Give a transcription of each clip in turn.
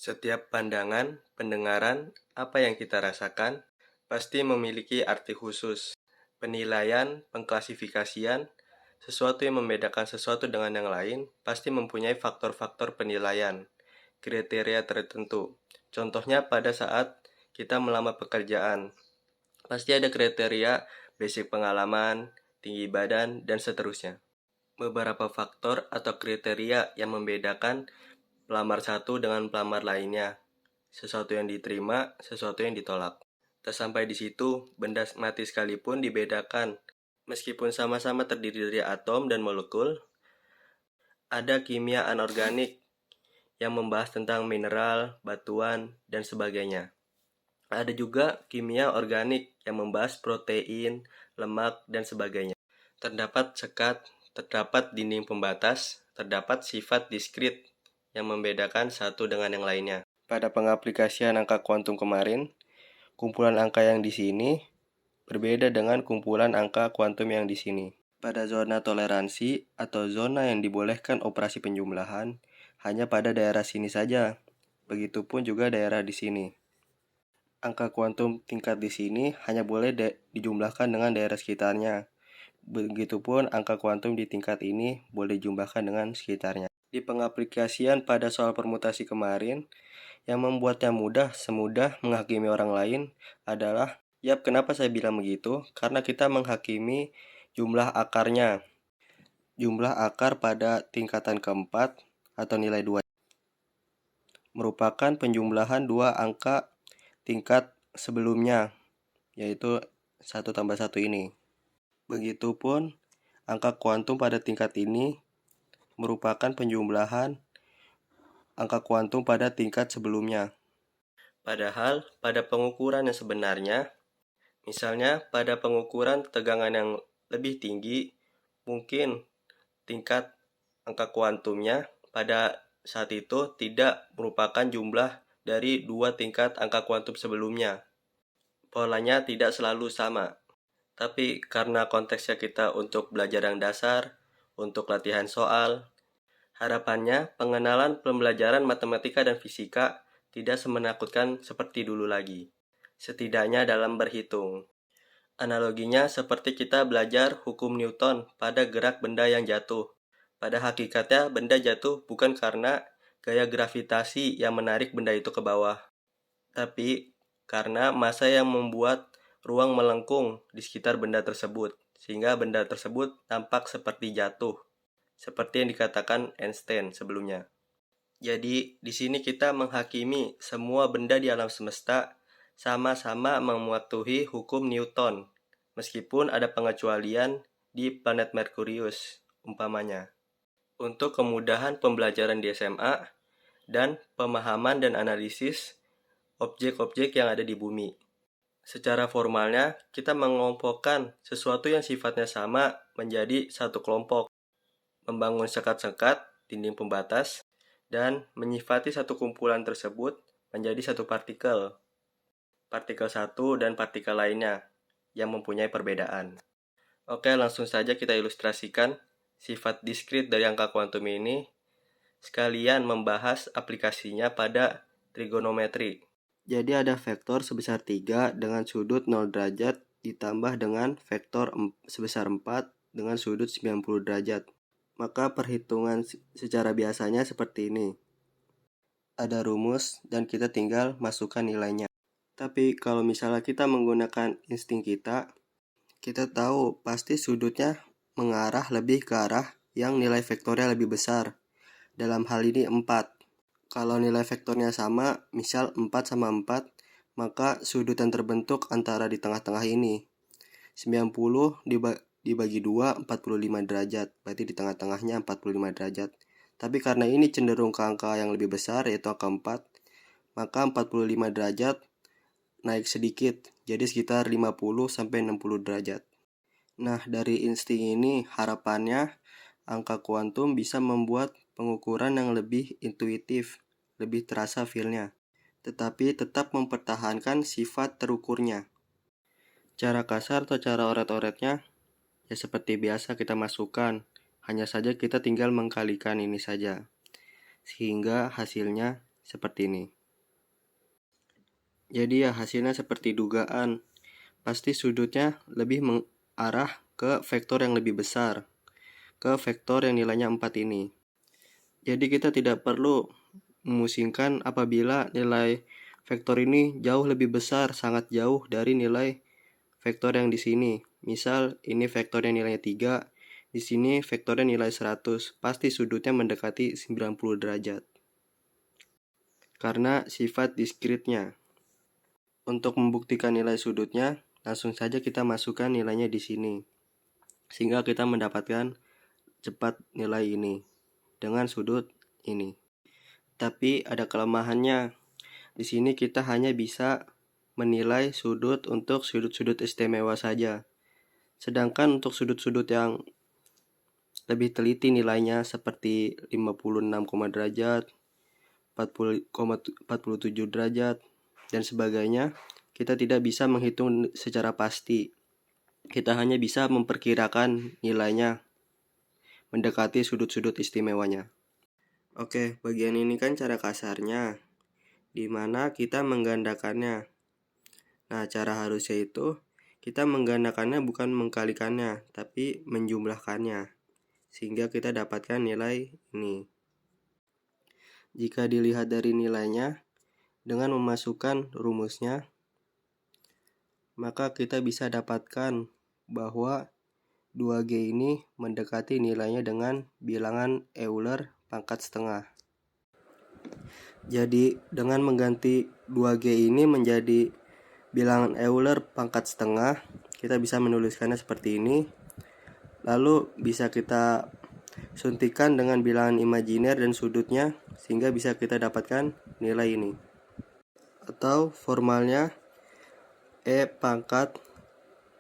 Setiap pandangan, pendengaran, apa yang kita rasakan, pasti memiliki arti khusus. Penilaian, pengklasifikasian, sesuatu yang membedakan sesuatu dengan yang lain, pasti mempunyai faktor-faktor penilaian, kriteria tertentu. Contohnya pada saat kita melamar pekerjaan, pasti ada kriteria basic pengalaman, tinggi badan, dan seterusnya. Beberapa faktor atau kriteria yang membedakan pelamar satu dengan pelamar lainnya. Sesuatu yang diterima, sesuatu yang ditolak. Tak sampai di situ, benda mati sekalipun dibedakan. Meskipun sama-sama terdiri dari atom dan molekul, ada kimia anorganik yang membahas tentang mineral, batuan, dan sebagainya. Ada juga kimia organik yang membahas protein, lemak, dan sebagainya. Terdapat sekat, terdapat dinding pembatas, terdapat sifat diskrit yang membedakan satu dengan yang lainnya. Pada pengaplikasian angka kuantum kemarin, kumpulan angka yang di sini berbeda dengan kumpulan angka kuantum yang di sini. Pada zona toleransi atau zona yang dibolehkan operasi penjumlahan, hanya pada daerah sini saja. Begitupun juga daerah di sini. Angka kuantum tingkat di sini hanya boleh dijumlahkan dengan daerah sekitarnya. Begitupun angka kuantum di tingkat ini boleh dijumlahkan dengan sekitarnya. Di pengaplikasian pada soal permutasi kemarin, yang membuatnya semudah menghakimi orang lain adalah, kenapa saya bilang begitu? Karena kita menghakimi jumlah akarnya. Jumlah akar pada tingkatan keempat atau nilai 2 merupakan penjumlahan dua angka tingkat sebelumnya, yaitu 1 tambah 1 ini. Begitupun angka kuantum pada tingkat ini merupakan penjumlahan angka kuantum pada tingkat sebelumnya. Padahal pada pengukuran yang sebenarnya, misalnya pada pengukuran tegangan yang lebih tinggi, mungkin tingkat angka kuantumnya pada saat itu tidak merupakan jumlah dari dua tingkat angka kuantum sebelumnya. Polanya tidak selalu sama. Tapi karena konteksnya kita untuk belajar yang dasar, untuk latihan soal, harapannya pengenalan pembelajaran matematika dan fisika tidak semenakutkan seperti dulu lagi. Setidaknya dalam berhitung. Analoginya seperti kita belajar hukum Newton pada gerak benda yang jatuh. Pada hakikatnya benda jatuh bukan karena gaya gravitasi yang menarik benda itu ke bawah, tapi karena massa yang membuat ruang melengkung di sekitar benda tersebut, sehingga benda tersebut tampak seperti jatuh, seperti yang dikatakan Einstein sebelumnya. Jadi, di sini kita menghakimi semua benda di alam semesta sama-sama mematuhi hukum Newton, meskipun ada pengecualian di planet Merkurius, umpamanya. Untuk kemudahan pembelajaran di SMA dan pemahaman dan analisis objek-objek yang ada di bumi. Secara formalnya, kita mengelompokkan sesuatu yang sifatnya sama menjadi satu kelompok, membangun sekat-sekat, dinding pembatas, dan menyifati satu kumpulan tersebut menjadi satu partikel. Partikel satu dan partikel lainnya yang mempunyai perbedaan. Oke, langsung saja kita ilustrasikan sifat diskrit dari angka kuantum ini, sekalian membahas aplikasinya pada trigonometri. Jadi ada vektor sebesar 3 dengan sudut 0 derajat ditambah dengan vektor sebesar 4 dengan sudut 90 derajat. Maka perhitungan secara biasanya seperti ini. Ada rumus dan kita tinggal masukkan nilainya. Tapi kalau misalnya kita menggunakan insting kita tahu pasti sudutnya mengarah lebih ke arah yang nilai vektornya lebih besar. Dalam hal ini 4. Kalau nilai vektornya sama, misal 4 sama 4, maka sudut yang terbentuk antara di tengah-tengah ini. 90 dibagi 2, 45 derajat. Berarti di tengah-tengahnya 45 derajat. Tapi karena ini cenderung ke angka yang lebih besar, yaitu angka 4, maka 45 derajat naik sedikit, jadi sekitar 50-60 derajat. Nah, dari insting ini harapannya angka kuantum bisa membuat pengukuran yang lebih intuitif, lebih terasa feel-nya, tetapi tetap mempertahankan sifat terukurnya. Cara kasar atau cara oret-oretnya, ya seperti biasa kita masukkan, hanya saja kita tinggal mengkalikan ini saja, sehingga hasilnya seperti ini. Jadi ya hasilnya seperti dugaan, pasti sudutnya lebih mengarah ke vektor yang lebih besar, ke vektor yang nilainya 4 ini. Jadi kita tidak perlu memusingkan apabila nilai vektor ini jauh lebih besar, sangat jauh dari nilai vektor yang di sini. Misal ini vektor yang nilainya 3, di sini vektornya nilai 100, pasti sudutnya mendekati 90 derajat. Karena sifat diskritnya. Untuk membuktikan nilai sudutnya, langsung saja kita masukkan nilainya di sini. Sehingga kita mendapatkan cepat nilai ini dengan sudut ini. Tapi ada kelemahannya. Di sini kita hanya bisa menilai sudut untuk sudut-sudut istimewa saja. Sedangkan untuk sudut-sudut yang lebih teliti nilainya seperti 56, derajat, 40,47 derajat, dan sebagainya, kita tidak bisa menghitung secara pasti. Kita hanya bisa memperkirakan nilainya, mendekati sudut-sudut istimewanya. Oke, bagian ini kan cara kasarnya, di mana kita menggandakannya. Nah, cara harusnya itu, kita menggandakannya bukan mengkalikannya, tapi menjumlahkannya, sehingga kita dapatkan nilai ini. Jika dilihat dari nilainya, dengan memasukkan rumusnya, maka kita bisa dapatkan bahwa 2G ini mendekati nilainya dengan bilangan Euler pangkat setengah. Jadi dengan mengganti 2G ini menjadi bilangan Euler pangkat setengah, kita bisa menuliskannya seperti ini. Lalu bisa kita suntikan dengan bilangan imajiner dan sudutnya, sehingga bisa kita dapatkan nilai ini. Atau formalnya E pangkat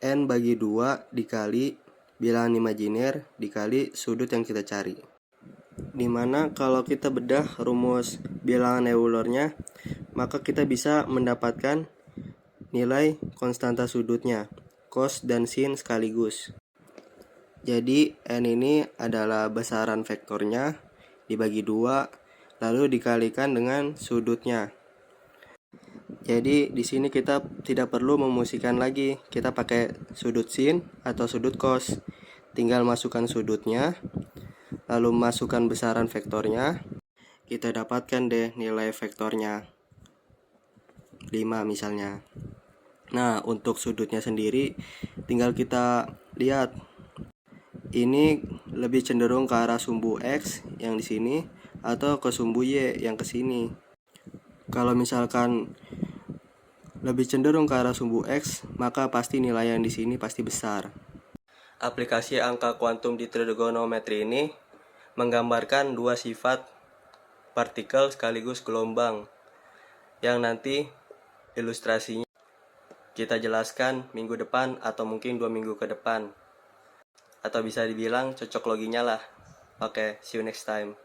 N bagi 2 dikali bilangan imajiner dikali sudut yang kita cari. Dimana kalau kita bedah rumus bilangan Eulernya, maka kita bisa mendapatkan nilai konstanta sudutnya, cos dan sin sekaligus. Jadi N ini adalah besaran vektornya dibagi 2, lalu dikalikan dengan sudutnya. Jadi di sini kita tidak perlu memusingkan lagi, kita pakai sudut sin atau sudut cos. Tinggal masukkan sudutnya, lalu masukkan besaran vektornya. Kita dapatkan deh nilai vektornya 5 misalnya. Nah, untuk sudutnya sendiri tinggal kita lihat. Ini lebih cenderung ke arah sumbu X yang di sini atau ke sumbu Y yang ke sini. Kalau misalkan lebih cenderung ke arah sumbu X, maka pasti nilai yang di sini pasti besar. Aplikasi angka kuantum di trigonometri ini menggambarkan dua sifat partikel sekaligus gelombang yang nanti ilustrasinya kita jelaskan minggu depan atau mungkin 2 minggu ke depan, atau bisa dibilang cocok loginya lah. Oke, see you next time.